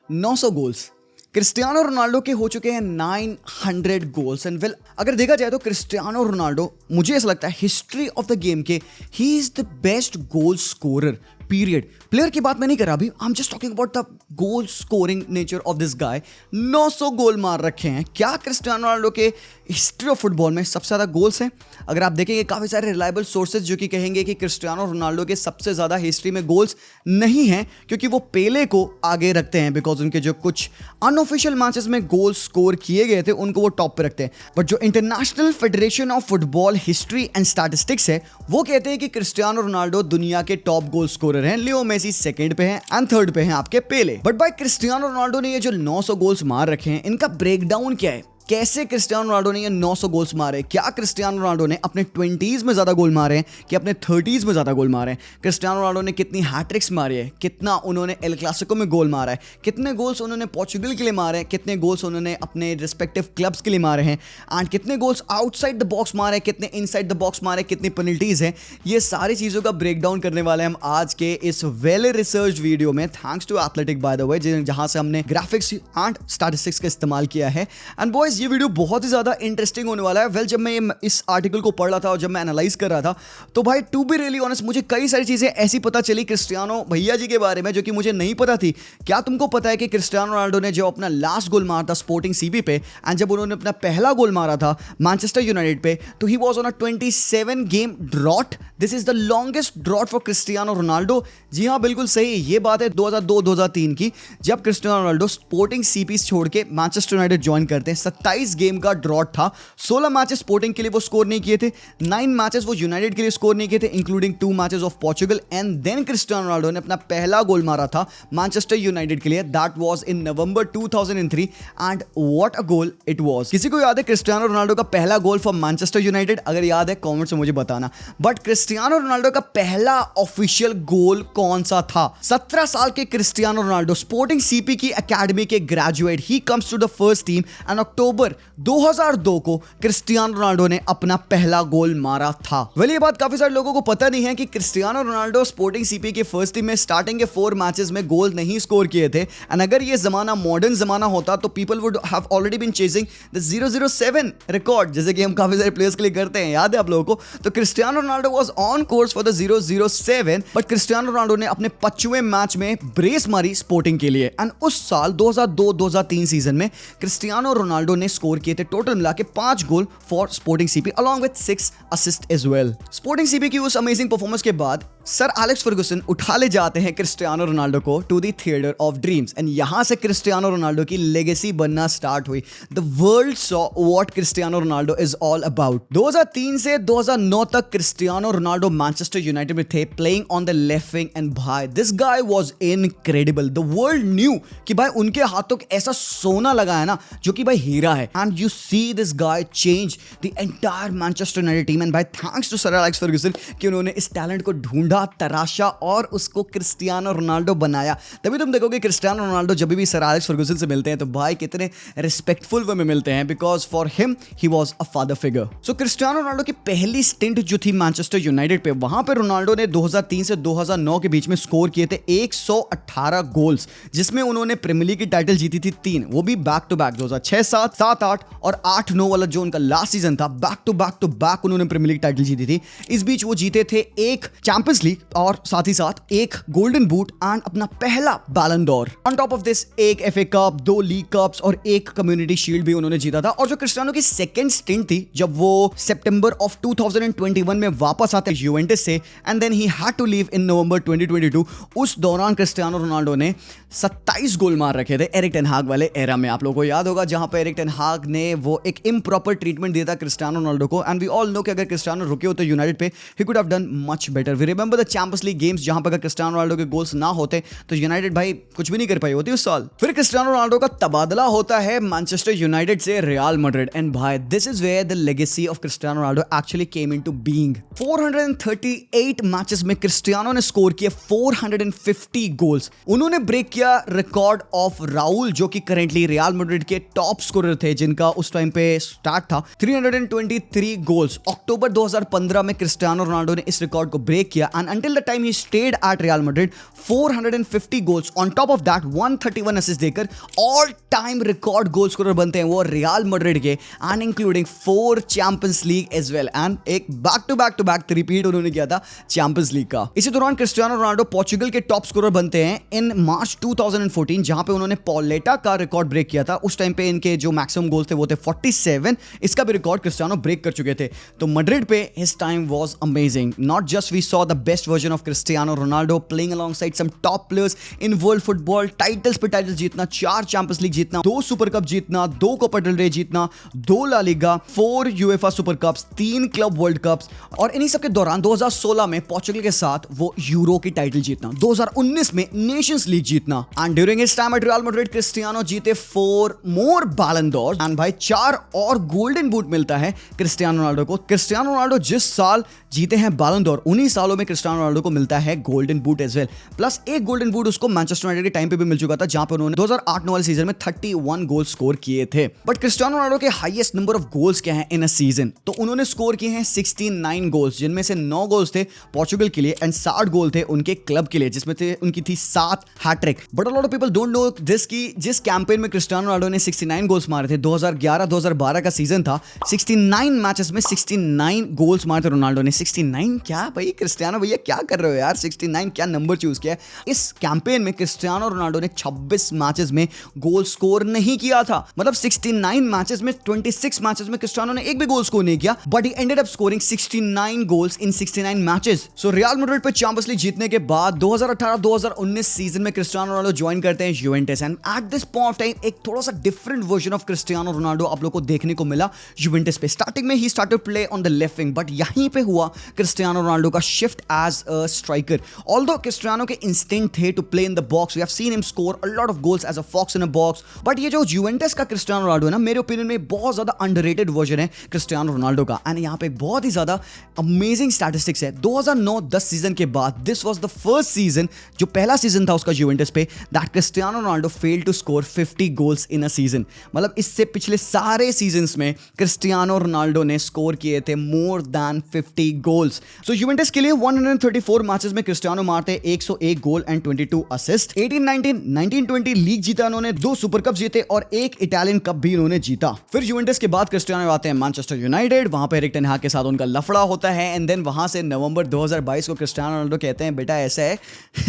900 goals. Cristiano Ronaldo के हो चुके हैं 900 गोल्स एंड वेल अगर देखा जाए तो क्रिस्टियानो रोनाल्डो मुझे ऐसा लगता है हिस्ट्री ऑफ द गेम के he is the best goal scorer period. Player की बात मैं नहीं कर रहा अभी, I am just talking about the goal scoring nature of this guy. 900 गोल मार रखे हैं। क्या क्रिस्टियानो रोनाल्डो के हिस्ट्री ऑफ फुटबॉल में सबसे ज़्यादा गोल्स हैं? अगर आप देखेंगे काफ़ी सारे रिलायबल सोर्सेज जो कि कहेंगे कि क्रिस्टियानो रोनाल्डो के सबसे ज़्यादा हिस्ट्री में गोल्स नहीं हैं, क्योंकि वो पेले को आगे रखते हैं बिकॉज उनके जो कुछ अनऑफिशियल मैचेस में गोल स्कोर किए गए थे उनको वो टॉप पे रखते हैं। बट जो international federation of football history and statistics है वो कहते हैं कि क्रिस्टियानो रोनाल्डो दुनिया के टॉप गोल स्कोरर हैं। लियो मेसी सेकंड पे हैं एंड थर्ड पे हैं आपके पेले। बट भाई क्रिस्टियानो रोनाल्डो ने ये जो 900 गोल्स मार रखे हैं इनका ब्रेकडाउन क्या है? कैसे क्रिस्टियानो रोनाल्डो ने ये 900 गोल्स मारे? क्या क्रिस्टियानो रोनाल्डो ने अपने 20s में ज़्यादा गोल मारे हैं कि अपने 30s में ज़्यादा गोल मारे हैं? क्रिस्टियानो रोनाल्डो ने कितनी हैट्रिक्स मारी है? कितना उन्होंने एल क्लासिको में गोल मारा है? कितने गोल्स उन्होंने पोर्चुगल के लिए मारे हैं? कितने गोल्स उन्होंने अपने रिस्पेक्टिव क्लब्स के लिए मारे हैं? एंड कितने गोल्स आउटसाइड द बॉक्स मारे? कितने इनसाइड द बॉक्स मारे? कितनी पेनल्टीज हैं? ये सारी चीज़ों का ब्रेकडाउन करने वाले हम आज के इस वेल रिसर्च वीडियो में, thanks to athletic by the way, जहाँ से हमने ग्राफिक्स एंड स्टैटिस्टिक्स का इस्तेमाल किया है। एंड बॉयज ये वीडियो बहुत ही ज़्यादा इंटरेस्टिंग होने वाला है। वेल जब मैं इस आर्टिकल को पढ़ रहा था और जब मैं एनालाइज कर रहा था तो भाई टू बी रियली ऑनेस्ट मुझे कई सारी चीज़ें ऐसी पता चली क्रिस्टियानो भैया जी के बारे में जो कि मुझे नहीं पता थी। क्या तुमको पता है कि क्रिस्टियानो रोनाल्डो ने जब अपना लास्ट गोल मारा था स्पोर्टिंग सीपी पे एंड जब उन्होंने अपना पहला गोल मारा था मैनचेस्टर यूनाइटेड पे तो he was on a 27 game drought. This is the longest drought for Cristiano Ronaldo. जी हाँ बिल्कुल सही, ये बात है 2002-2003 की जब क्रिस्टियानो रोनाल्डो स्पोर्टिंग सीपी छोड़ के मैनचेस्टर यूनाइटेड ज्वाइन करते हैं। 27 गेम का ड्रॉट था। 16 मैचेस स्पोर्टिंग के लिए वो स्कोर नहीं किए थे, 9 मैचेस वो यूनाइटेड के लिए स्कोर नहीं किए थे including 2 matches of Portugal and then Cristiano Ronaldo ने अपना पहला गोल मारा था मैनचेस्टर यूनाइटेड के लिए। That was in November 2003 and what a goal it was. किसी को याद है क्रिस्टियानो रोनाल्डो का पहला गोल फॉर मैनचेस्टर यूनाइटेड? अगर याद है कमेंट में मुझे बताना। बट क्रिस्टियानो रोनाल्डो का पहला ऑफिशियल गोल कौन सा था? 17 साल के क्रिस्टियानो रोनाल्डो स्पोर्टिंग सीपी की एकेडमी के graduate, he comes to the first team and October 2002 को क्रिस्टियानो रोनाल्डो ने अपना पहला गोल मारा था। वेल ये बात काफी सारे लोगों को पता नहीं है कि क्रिस्टियानो रोनाल्डो स्पोर्टिंग सीपी के फर्स्ट टीम में स्टार्टिंग के 4 मैचेस में गोल नहीं स्कोर किए थे। एंड अगर ये जमाना मॉडर्न जमाना होता तो people would have already been chasing the 007 record, जैसे कि हम काफी सारे प्लेयर्स के लिए करते हैं, याद है आप लोगों को? तो Cristiano Ronaldo was on course for the 007 but Cristiano Ronaldo ने अपने 25वें मैच में ब्रेस मारी स्पोर्टिंग के लिए। एंड उस साल 2002-2003 सीजन में क्रिस्टियानो रोनाल्डो ने स्कोर किए थे टोटल मिला के 5 goal for Sporting CP along with 6 assist as well. Sporting CP की उस अमेजिंग परफॉर्मेंस के बाद सर एलेक्स फर्गुसन उठा ले जाते हैं क्रिस्टियानो रोनाल्डो को to the theatre of dreams and यहां से क्रिस्टियानो रोनाल्डो की लेगेसी बनना स्टार्ट हुई। The world saw what Cristiano Ronaldo is all about. 2003 से 2009 तक क्रिस्टियानो रोनाल्डो मैनचेस्टर यूनाइटेड में थे playing on the left wing and भाई this guy was incredible. The world knew कि भाई उनके हाथों ऐसा सोना लगा है ना जो कि भाई हीरा है। And you see this guy change the entire Manchester United team and भाई thanks to sir Alex Ferguson कि उन्होंने इस टैलेंट को ढूंढा, तराशा और उसको क्रिस्टियानो रोनाल्डो बनाया। तभी तुम देखोगे क्रिस्टियानो रोनाल्डो जब भी सर एलेक्स फर्गुसन से मिलते हैं तो भाई कितने रिस्पेक्टफुल वे में मिलते हैं because for him he was a father figure. So Cristiano Ronaldo की पहली स्टिंट जो थी मैनचेस्टर यूनाइटेड पे, वहां पे रोनाल्डो ने 2003 से 2009 के बीच में स्कोर किए थे 118 गोल्स, जिसमें उन्होंने प्रीमियर लीग की टाइटल जीती थी 3, वो भी बैक टू बैक 2006, 7, 7-8 और 8-9 वाला जो उनका लास्ट सीजन था, बैक टू बैक उन्होंने प्रीमियर लीग टाइटल जीती थी। इस बीच वो जीते थे एक चैंपियंस लीग और साथ ही साथ एक गोल्डन बूट एंड अपना पहला बैलन door. On top of this एक एफए कप, 2 लीग कप्स और एक कम्युनिटी शील्ड भी उन्होंने जीता था। और जो क्रिस्टियानो की सेकंड स्टिंट थी जब वो सितंबर ऑफ 2021 में वापस आते यूवेंटस से and then he had to leave in November 2022, उस दौरान क्रिस्टियानो रोनाल्डो ने 27 गोल मार रखे थे एरिक टेन हाग वाले एरा में। आप लोगों को याद होगा जहां पर एरिक टेन हाग ने वो एक इम्प्रॉपर ट्रीटमेंट दिया था क्रिस्टियानो रोनाल्डो को एंड वी ऑल नो कि अगर क्रिस्टियानो रुके होते यूनाइटेड पे ही could have done much better. We remember the Champions League games जहां पर अगर क्रिस्टियानो रोनाल्डो के गोल्स ना होते तो यूनाइटेड भाई कुछ भी नहीं कर पाई होती उस साल। फिर क्रिस्टियानो रोनाल्डो का तबादला होता है मैनचेस्टर यूनाइटेड से रियल मैड्रिड एंड भाई this is where the legacy of Cristiano Ronaldo actually came into being. 438 matches में क्रिस्टियानो ने स्कोर किए 450 गोल्स। उन्होंने ब्रेक किया रिकॉर्ड ऑफ राउल जो कि करेंटली रियल मैड्रिड के टॉप स्कोरर थे, जिनका उस टाइम पे स्टार्ट था 323 गोल्स। अक्टूबर 2015 में क्रिस्टियानो रोनाल्डो ने इस रिकॉर्ड को ब्रेक किया and until the time he stayed at Real Madrid, 450 goals on top of that 131 assist देकर all time record goal scorer बनते हैं वो रियल मैड्रिड के, and including 4 Champions League as well, and एक back to back repeat उन्होंने किया था Champions League का। इसी दौरान क्रिस्टियानो रोनाल्डो पोर्चुगल के टॉप स्कोरर बनते हैं इन मार्च 2014, जहां पे उन्होंने पॉलेटा का रिकॉर्ड ब्रेक किया था। उस टाइम पे इनके जो मैक्सिमम गोल्स थे वो थे 47, इसका भी रिकॉर्ड क्रिस्टियानो ब्रेक कर चुके थे। तो मैड्रिड पे his time was amazing. Not just we saw the best version of Cristiano Ronaldo playing alongside some top players in world football, titles पे टाइटल्स जीतना, 4 चैंपियंस लीग जीतना, 2 सुपर कप जीतना, 2 Copa del Rey जीतना, 2 La Liga, 4 UEFA super cups, 3 club world cups, और इन्हीं सब के दौरान 2016 में पोर्चुगल के साथ वो यूरो की टाइटल जीतना, 2019 में नेशंस लीग जीतना, and during his time at Real Madrid Cristiano जीते 4 मोर बैलन डोर, एंड भाई 4 और गोल्डन बूट मिलता है क्रिस्टियानो रोनाल्डो को। क्रिस्टियानो रोनाल्डो जिस साल जीते हैं बैलन डोर, उन्हीं सालों में क्रिस्टियानो रोनाल्डो को मिलता है golden boot as well, plus एक गोल्डन बूट उसको मैनचेस्टर यूनाइटेड के टाइम पे भी मिल चुका था, जहां पर उन्होंने 2008-9 वाले सीजन में 31 गोल स्कोर किए थे। बट क्रिस्टियानो रोनाल्डो के हाईएस्ट नंबर ऑफ गोल्स क्या हैं इन अ सीजन, तो उन्होंने स्कोर किए हैं 69 गोल्स, जिनमें से 9 गोल्स थे पोर्चुगल के लिए एंड 60 गोल थे उनके क्लब के लिए, जिसमें थे उनकी थी 7 hattrick. But a lot of people don't know this कि जिस कैंपेन में क्रिस्टियानो रोनाल्डो ने 69 गोल्स मारे थे, 2011-2012 का सीजन था, 69 मैचेस में 69 गोल्स मारे थे रोनाल्डो ने। 69 क्या भाई, क्रिस्टियानो भैया क्या कर रहे हो यार, 69 क्या नंबर चूज किया। इस कैंपेन में क्रिस्टियानो रोनाल्डो ने 26 मैचेस में गोल स्कोर नहीं किया था, मतलब 69 मैचेस में 26 मैचेस में क्रिस्टियानो ने एक भी गोल स्कोर नहीं किया, but he ended up scoring 69 goals in 69 matches. So real Madrid पे चैंपियंस लीग जीतने के बाद 2018-2019 सीजन में क्रिस्टियानो रोनाल्डो ज्वाइन करते हैं Juventus, and at this point of time एक थोड़ा सा different version of Cristiano Ronaldo आप लोग को देखने को मिला यूवेंटस पे। स्टार्टिंग में ही started play on the left wing, but यहीं पे हुआ क्रिस्टियानो रोनाल्डो का shift as a striker. Although Cristiano के इंस्टिंक्ट थे to play in the box, we have seen him score a lot of goals as a fox in a box, but ये जो Juventus का Cristiano Ronaldo है ना, मेरे opinion में बहुत ज्यादा अंडररेटेड वर्जन है क्रिस्टियानो रोनाल्डो का। एंड यहाँ पे बहुत ही ज्यादा अमेजिंग स्टैटिस्टिक्स है। 2009-10 सीजन के बाद this was the first season, जो पहला सीजन था उसका यूवेंटस पे, that Cristiano Ronaldo failed to score 50 goals in a season. मतलब इससे पिछले सारे सीजन्स में क्रिस्टियानो रोनाल्डो ने स्कोर किए थे मोर देन 50 गोल्स। सो यूवेंटस के लिए 134 मैचेस में क्रिस्टियानो मारते 101 गोल एंड 22 असिस्ट। 18-19, 19-20 लीग जीता उन्होंने, 2 सुपर कप जीते और 1 इटालियन कप भी उन्होंने जीता। फिर यूवेंटस के बाद क्रिस्टियानो आते हैं मैनचेस्टर यूनाइटेड, वहां पे एरिक टेन हाग के साथ उनका लफड़ा होता है, एंड देन वहां से नवंबर 2022 को क्रिस्टियानो रोनाल्डो कहते हैं बेटा ऐसा है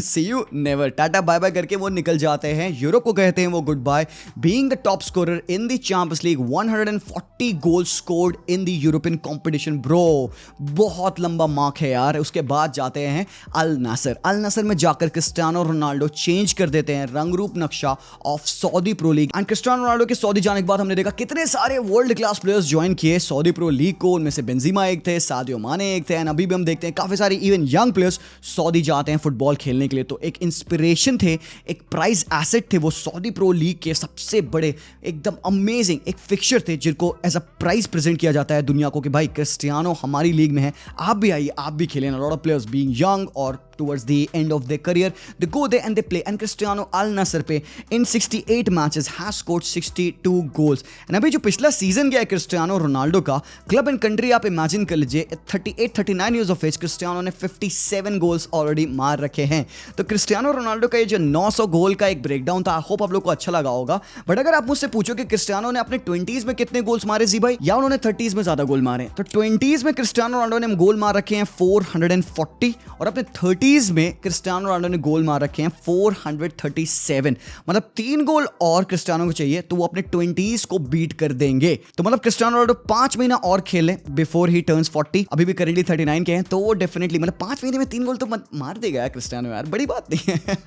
see you never, tata bye bye करके वो निकल जाते हैं। यूरोप को कहते हैं वो goodbye, being the top scorer in the Champions League, 140 goals scored in the European competition. Bro बहुत लंबा मार्क है यार। उसके बाद जाते हैं अल नासर में जाकर क्रिस्टियानो रोनाल्डो चेंज कर देते हैं रंग रूप नक्शा of Saudi pro league. And Cristiano Ronaldo के सऊदी जाने के बाद हमने देखा कितने सारे वर्ल्ड क्लास प्लेयर्स ज्वाइन किए सऊदी प्रो लीग को, उनमें से बेंजेमा एक थे, सादियो माने एक थे, एंड अभी भी हम देखते हैं काफी सारे इवन यंग प्लेयर्स सऊदी जाते हैं फुटबॉल खेलने के लिए। तो एक इंस्पिरेशन थे, एक प्राइज एसेट थे वो सऊदी प्रो लीग के सबसे बड़े एकदम अमेजिंग एक फिक्चर थे, जिनको एज अ प्राइज प्रेजेंट किया जाता है दुनिया को कि भाई क्रिस्टियानो हमारी लीग में है, आप भी आइए, आप भी खेलें। Lot of players being young और towards the end of their career they go there and they play, and Cristiano Al Nassr पे in 68 matches has scored 62 goals। and अभी जो पिछला सीजन गया है क्रिस्टियानो रोनाल्डो का क्लब एंड कंट्री, आप imagine कर लीजिए 38-39 years of age क्रिस्टियानो ने 57 गोल्स ऑलरेडी मार रखे हैं। तो क्रिस्टियानो रोनाल्डो का ये जो 900 गोल का एक ब्रेकडाउन था, आई होप आप लोग को अच्छा लगा होगा। बट अगर आप मुझसे पूछो कि क्रिस्टियानो ने अपने 20s में कितने गोल्स मारे जी भाई, या उन्होंने 30s में ज्यादा गोल मारे, तो 20s में क्रिस्टियानो रोनाल्डो ने गोल मार रखे हैं 440 और अपने 30s में क्रिस्टियानो रोनाल्डो ने गोल मार रखे हैं 437। मतलब 3 गोल और क्रिस्टियानो को चाहिए तो वो अपने 20s को बीट कर देंगे। तो मतलब क्रिस्टियानो रोनाल्डो 5 महीना और खेले बिफोर ही टर्न्स 40, अभी भी करेंटली 39 के हैं, तो वो डेफिनेटली मतलब 5 महीने में 3 गोल तो मार देगा यार क्रिस्टियानो, यार बड़ी बात नहीं है।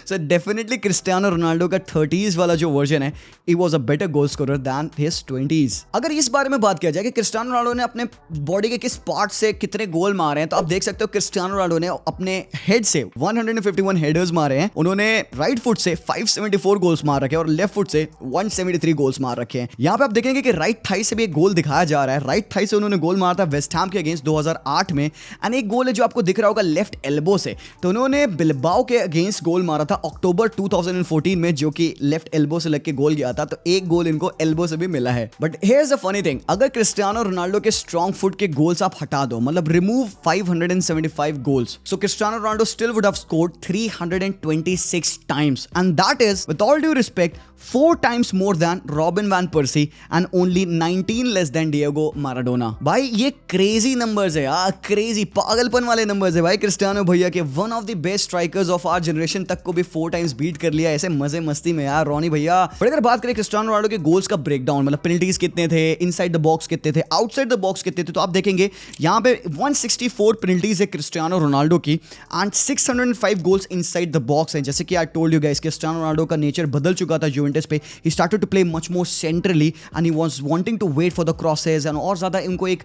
सो डेफिनेटली क्रिस्टियानो रोनाल्डो का 30s वाला जो वर्जन है, it was a better goal scorer than his 20s। अगर इस बारे में बात किया जाए कि क्रिस्टियानो रोनाल्डो ने अपने बॉडी के किस पार्ट से कितने गोल मारे हैं, तो आप देख सकते हो क्रिस्टियानो रोनाल्डो ने अपने हेड से 151 हेडर्स मारे हैं, उन्होंने राइट फुट से 574 गोल्स मार रखे हैं और लेफ्ट फुट से 173 गोल्स मार रखे हैं। यहाँ पे आप देखेंगे कि राइट थाई से भी एक गोल दिखाया जा रहा है। राइट थाई से उन्होंने गोल मारा था वेस्ट हैम के अगेंस्ट 2008 में, एंड एक गोल है जो आपको दिख रहा होगा लेफ्ट एल्बो से, तो उन्होंने बिलबाओ के अगेंस्ट गोल मारा था अक्टूबर 2014 में, जो कि लेफ्ट एल्बो से लग के गोल गया था, तो एक गोल इनको एल्बो से भी मिला है। But here is a funny thing, अगर क्रिस्टियानो रोनाल्डो के स्ट्रॉन्ग फुट के गोल्स आप हटा दो, मतलब remove 575 goals, so Cristiano Ronaldo still would have scored 326 times, and that is with all due respect 4 times more than Robin van Persie and only 19 less than Diego Maradona। भाई ये crazy numbers है यार, crazy पागलपन वाले numbers है भाई। Cristiano भैया के one of the best strikers of our generation तक को भी 4 times बीट कर लिया ऐसे मजे मस्ती में यार रोनी भैया। बट अगर बात करें क्रिस्टियानो रोनाल्डो के गोल्स का ब्रेकडाउन, मतलब पेनल्टीज कितने थे, इनसाइड द बॉक्स कितने थे, आउटसाइड द बॉक्स कितने थे, तो आप देखेंगे यहाँ पे 164 पेनल्टीज है क्रिस्टियानो रोनाल्डो की and 605 goals inside the box है। जैसे कि I told you guys, Cristiano Ronaldo का नेचर बदल चुका था यूवेंटस पे। He started to play much more centrally and he was wanting to wait for the crosses and और ज़्यादा इनको एक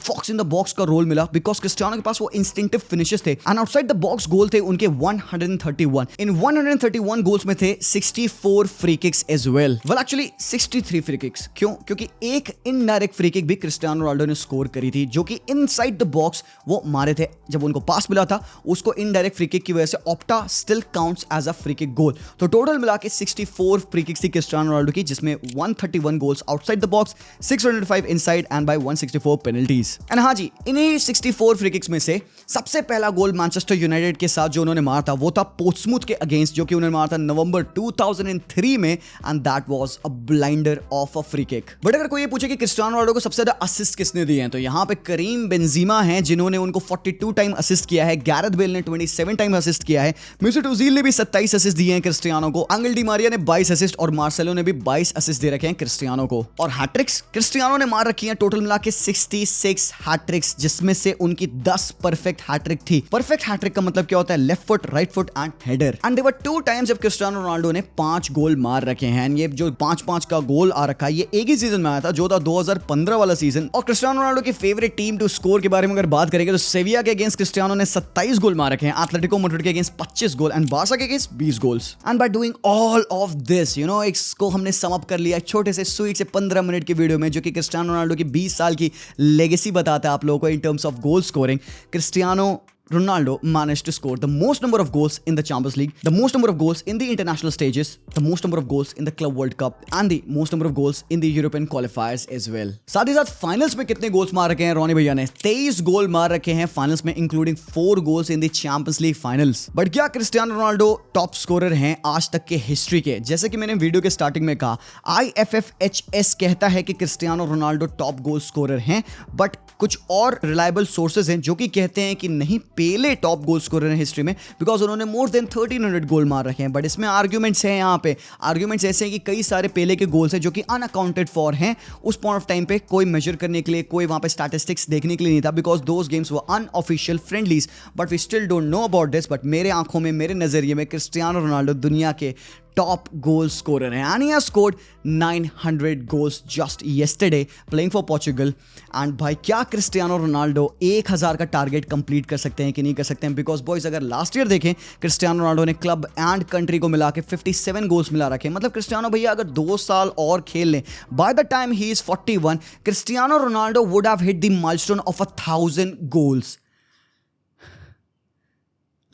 fox in the box का रोल मिला because क्रिस्टियानो के पास वो instinctive finishes थे and outside the box गोल थे उनके 131। इन 131 गोल्स में थे 64 free kicks as well। Well actually 63 free kicks. क्यों? क्योंकि एक इनडायरेक्ट फ्री किक भी क्रिस्टियानो रोनाल्डो ने स्कोर करी थी, जो कि इनसाइड द बॉक्स वो मारे थे। जब उनको पास मिला था उसको इनडायरेक्ट फ्री किक की वजह से Opta still counts as a free kick goal. तो टोटल मिला के 64 फ्री किक्स थी क्रिस्टियानो रोनाल्डो की, जिसमें 131 goals outside the box, 605 inside and by 164 penalties. And हाँ जी, इन्हीं 64 फ्री किक्स में से सबसे पहला गोल मैनचेस्टर यूनाइटेड के साथ जो उन्होंने मारा था वो था पोर्ट्समूथ के अगेंस्ट, जो कि उन्होंने मारा था नवंबर 2003 में, and that was a blinder of a free kick. But अगर कोई ये पूछे कि क्रिस्टियानो रोनाल्डो को सबसे ज्यादा असिस्ट किसने दिए हैं, तो यहाँ पे करीम बेंजीमा हैं जिन्होंने उनको 42 टाइम असिस्ट किया है, गैरेथ बेल ने 27 टाइम असिस्ट किया है, मेसूट ओजील ने भी 27 असिस्ट दिए हैं क्रिस्टियानो को, एंगल डी मारिया ने 22 असिस्ट और मार्सेलो ने भी 22 असिस्ट दे रखे हैं क्रिस्टियानो को। और हैट्रिक्स क्रिस्टियानो ने मार रखी हैं टोटल मिला के 66 हैट्रिक्स, जिसमें से उनकी 10 परफेक्ट हैट्रिक थी। परफेक्ट हैट्रिक का मतलब क्या होता है? Left foot, right foot and header. And there were 2 times जब क्रिस्टियानो रोनाल्डो ने 5 गोल मार रखे हैं। ये जो 5-5 का गोल आ रखा है ये एक ही सीजन में आया था, जो था 2015 वाला सीजन। और क्रिस्टियानो रोनाल्डो की फेवरेट टीम टू स्कोर के बारे में अगर बात करेंगे तो सेविया के अगेंस्ट क्रिस्टियानो ने 27 गोल मार रखे हैं, एटलेटिको मैड्रिड के अगेंस्ट 25 गोल एंड बार्सा के against 20 goals. And by doing all of this, you know, इसको हमने सम अप कर लिया छोटे से स्वीट से 15 मिनट की वीडियो में, जो कि क्रिस्टियानो रोनाल्डो की 20 साल की लेगेसी बताता है आप लोगों को in terms of goal scoring. Cristiano Ronaldo managed to score the most number of goals in the Champions League, the most number of goals in the international stages, the most number of goals in the Club World Cup and the most number of goals in the European qualifiers as well। साथ ही साथ finals में कितने goals मार रखे हैं रोनी भैया ने? 23 गोल मार रखे हैं फाइनल्स में, including 4 goals in the Champions league finals. But क्या क्रिस्टियानो रोनाल्डो टॉप स्कोरर हैं आज तक के हिस्ट्री के? जैसे कि मैंने वीडियो के स्टार्टिंग में कहा, IFFHS कहता है कि Cristiano Ronaldo top goal scorer हैं, बट कुछ और रिलायबल सोर्सेज हैं जो कि कहते हैं कि नहीं, पेले टॉप गोल स्कोरर हैं हिस्ट्री में, बिकॉज उन्होंने मोर देन 1300 गोल मार रखे हैं। बट इसमें आर्ग्यूमेंट्स हैं, यहाँ पे आर्ग्यूमेंट्स ऐसे हैं कि कई सारे पेले के गोल्स हैं जो कि अनअकाउंटेड फॉर हैं। उस पॉइंट ऑफ टाइम पे कोई मेजर करने के लिए, कोई वहाँ पे स्टैटिस्टिक्स देखने के लिए नहीं था, because those games were unofficial friendlies. But we still don't know about this. But मेरे आंखों में, मेरे नजरिए में क्रिस्टियानो रोनाल्डो दुनिया के टॉप गोल स्कोरर हैं, and he has scored 900 goals just yesterday playing for Portugal. And भाई क्या क्रिस्टियानो रोनाल्डो 1000 का टारगेट कंप्लीट कर सकते हैं कि नहीं कर सकते हैं? बिकॉज बॉयज अगर लास्ट ईयर देखें, क्रिस्टियानो रोनाल्डो ने क्लब एंड कंट्री को मिला के 57 गोल्स मिला रखे। मतलब क्रिस्टियानो भैया अगर 2 साल और खेल लें, by the time he is 41, Cristiano Ronaldo would have hit the milestone of 1000 goals.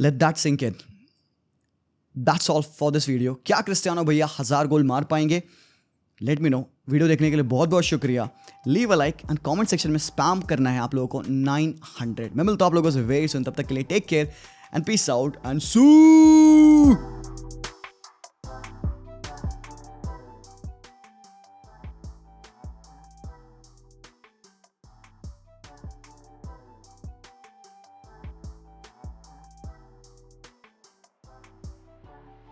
Let that sink in. That's all for this video। क्या क्रिस्टियानो भैया 1000 गोल मार पाएंगे? Let me know. वीडियो देखने के लिए बहुत बहुत शुक्रिया। Leave a like and comment section में स्पैम करना है आप लोगों को 900। मैं मिलता हूँ आप लोगों से वेरी सुन, तब तक के लिए take care and peace out and Sue.